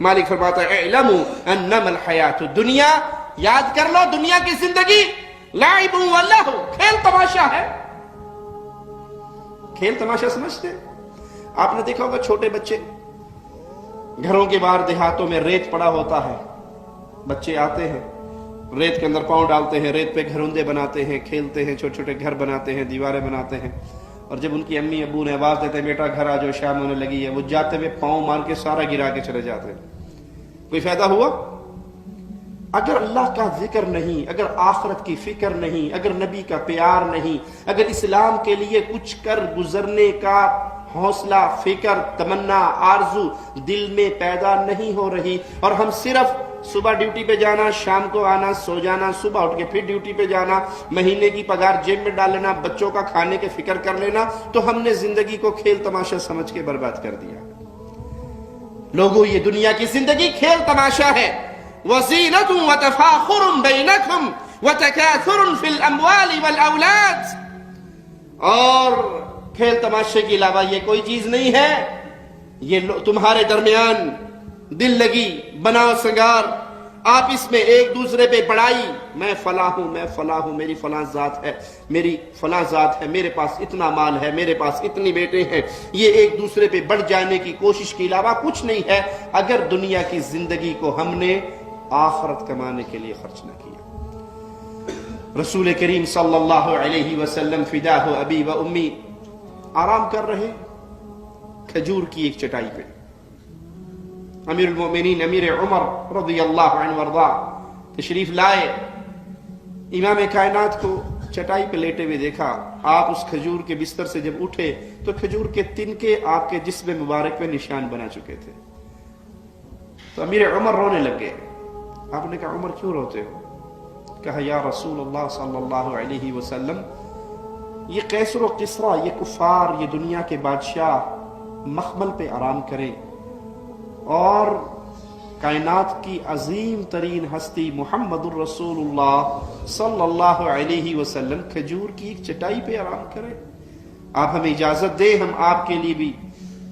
مالک فرماتا ہے اعلموا انما الحیات الدنیا، یاد کر لو دنیا کی زندگی لعب و لہو، کھیل تماشا ہے۔ کھیل تماشا سمجھتے؟ آپ نے دیکھا ہوگا چھوٹے بچے گھروں کے باہر دیہاتوں میں ریت پڑا ہوتا ہے، بچے آتے ہیں ریت کے اندر پاؤں ڈالتے ہیں، ریت پہ گھروندے بناتے ہیں، کھیلتے ہیں، چھوٹے چھوٹے گھر بناتے ہیں، دیواریں بناتے ہیں، اور جب ان کی امی ابو نے آواز دیتے ہیں بیٹا گھر آ جاؤ شام ہونے لگی ہے، وہ جاتے ہوئے پاؤں مار کے سارا گرا کے چلے جاتے ہیں۔ کوئی فائدہ ہوا؟ اگر اللہ کا ذکر نہیں، اگر آخرت کی فکر نہیں، اگر نبی کا پیار نہیں، اگر اسلام کے لیے کچھ کر گزرنے کا حوصلہ، فکر، تمنا، آرزو دل میں پیدا نہیں ہو رہی، اور ہم صرف صبح ڈیوٹی پہ جانا، شام کو آنا، سو جانا، صبح اٹھ کے پھر ڈیوٹی پہ جانا، مہینے کی پگار جیب میں ڈال لینا، بچوں کا کھانے کے فکر کر لینا، تو ہم نے زندگی کو کھیل تماشا سمجھ کے برباد کر دیا۔ لوگوں یہ دنیا کی زندگی کھیل تماشا ہے۔ وَزِينَةٌ وَتَفَاخُرٌ بَيْنَكُمْ وَتَكَاثُرٌ فِي الْأَمْوَالِ وَالْأَوْلَادِ، اور کھیل تماشے کے علاوہ یہ کوئی چیز نہیں ہے۔ یہ تمہارے درمیان دل لگی، بناؤ سنگار، آپ اس میں ایک دوسرے پہ بڑائی، میں فلاں ہوں، میں فلاں ہوں، میری فلاں ذات ہے، میری فلاں ذات ہے، میرے پاس اتنا مال ہے، میرے پاس اتنی بیٹے ہیں، یہ ایک دوسرے پہ بڑھ جانے کی کوشش کے علاوہ کچھ نہیں ہے، اگر دنیا کی زندگی کو ہم نے آخرت کمانے کے لیے خرچ نہ کیا۔ رسول کریم صلی اللہ علیہ وسلم فداہ ابی و امی آرام کر رہے کھجور کی ایک چٹائی پہ۔ امیر المومنین امیر عمر رضی اللہ عنہ وارضا تشریف لائے، امام کائنات کو چٹائی پہ لیٹے ہوئے دیکھا، آپ اس کھجور کے بستر سے جب اٹھے تو کھجور کے تنکے آپ کے جسم مبارک پہ نشان بنا چکے تھے۔ تو امیر عمر رونے لگے۔ آپ نے کہا عمر کیوں روتے ہو؟ کہا یا رسول اللہ صلی اللہ علیہ وسلم، یہ قیصر و کسریٰ، یہ کفار، یہ دنیا کے بادشاہ مخمل پہ آرام کریں، اور کائنات کی عظیم ترین ہستی محمد الرسول اللہ صلی اللہ علیہ وسلم کھجور کی ایک چٹائی پہ آرام کریں۔ آپ ہمیں اجازت دیں، ہم آپ کے لیے بھی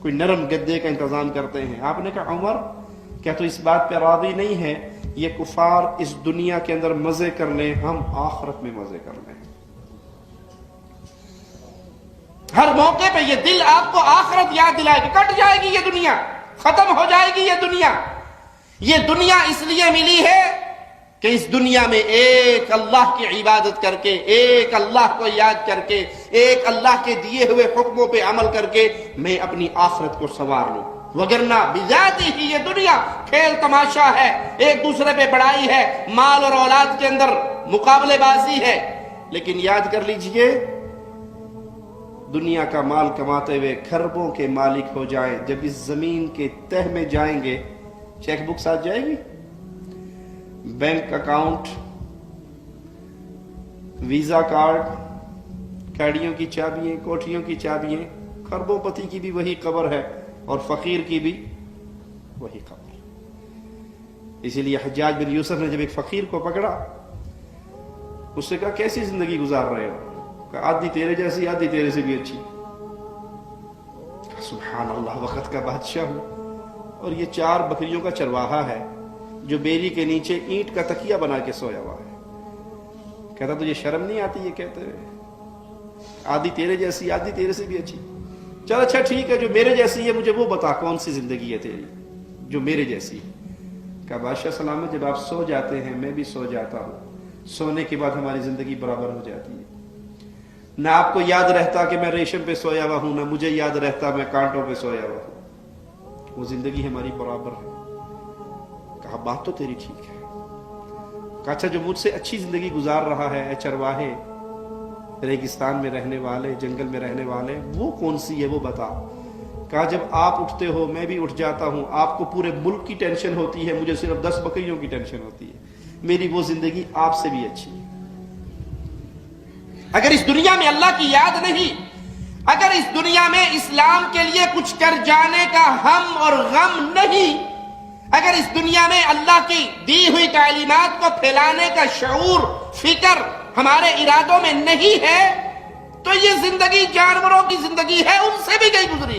کوئی نرم گدے کا انتظام کرتے ہیں۔ آپ نے کہا عمر کیا تو اس بات پہ راضی نہیں ہے، یہ کفار اس دنیا کے اندر مزے کر لیں، ہم آخرت میں مزے کر لیں۔ ہر موقع پہ یہ دل آپ کو آخرت یاد دلائے گی، کٹ جائے گی یہ دنیا، ختم ہو جائے گی یہ دنیا۔ یہ دنیا اس لیے ملی ہے کہ اس دنیا میں ایک اللہ کی عبادت کر کے، ایک اللہ کو یاد کر کے، ایک اللہ کے دیے ہوئے حکموں پہ عمل کر کے میں اپنی آخرت کو سنوار لوں، وگرنہ بذاتی ہی یہ دنیا کھیل تماشا ہے، ایک دوسرے پہ بڑائی ہے، مال اور اولاد کے اندر مقابلے بازی ہے۔ لیکن یاد کر لیجئے، دنیا کا مال کماتے ہوئے کھربوں کے مالک ہو جائیں، جب اس زمین کے تہ میں جائیں گے چیک بک ساتھ جائے گی، بینک اکاؤنٹ، ویزا کارڈ، گاڑیوں کی چابیاں، کوٹھیوں کی چابیاں، کھربوں پتی کی بھی وہی قبر ہے اور فقیر کی بھی وہی قبر۔ اسی لیے حجاج بن یوسف نے جب ایک فقیر کو پکڑا، اس سے کہا کیسی زندگی گزار رہے ہو؟ کہا آدھی تیرے جیسی، آدھی تیرے سے بھی اچھی۔ سبحان اللہ، وقت کا بادشاہ ہوں، اور یہ 4 بکریوں کا چرواہا ہے جو بیری کے نیچے اینٹ کا تکیہ بنا کے سویا ہوا ہے۔ کہتا تجھے شرم نہیں آتی یہ کہتے ہوئے؟ آدھی تیرے جیسی، آدھی تیرے سے بھی اچھی۔ چل اچھا ٹھیک ہے، جو میرے جیسی ہے مجھے وہ بتا کون سی زندگی ہے تیری جو میرے جیسی ہے۔ کہا بادشاہ سلامت، جب آپ سو جاتے ہیں میں بھی سو جاتا ہوں، سونے کے بعد ہماری زندگی برابر ہو جاتی ہے۔ نہ آپ کو یاد رہتا کہ میں ریشم پہ سویا ہوا ہوں، نہ مجھے یاد رہتا میں کانٹوں پہ سویا ہوا ہوں، وہ زندگی ہماری برابر ہے۔ کہا بات تو تیری ٹھیک ہے۔ کہا اچھا جو مجھ سے اچھی زندگی گزار رہا ہے، اے چرواہے، ریگستان میں رہنے والے، جنگل میں رہنے والے، وہ کون سی ہے وہ بتا۔ کہا جب آپ اٹھتے ہو میں بھی اٹھ جاتا ہوں، آپ کو پورے ملک کی ٹینشن ہوتی ہے، مجھے صرف 10 بکریوں کی ٹینشن ہوتی ہے، میری وہ زندگی آپ سے بھی اچھی ہے۔ اگر اس دنیا میں اللہ کی یاد نہیں، اگر اس دنیا میں اسلام کے لیے کچھ کر جانے کا ہم اور غم نہیں، اگر اس دنیا میں اللہ کی دی ہوئی تعلیمات کو پھیلانے کا شعور، فکر ہمارے ارادوں میں نہیں ہے، تو یہ زندگی جانوروں کی زندگی ہے، ان سے بھی گئی گزری۔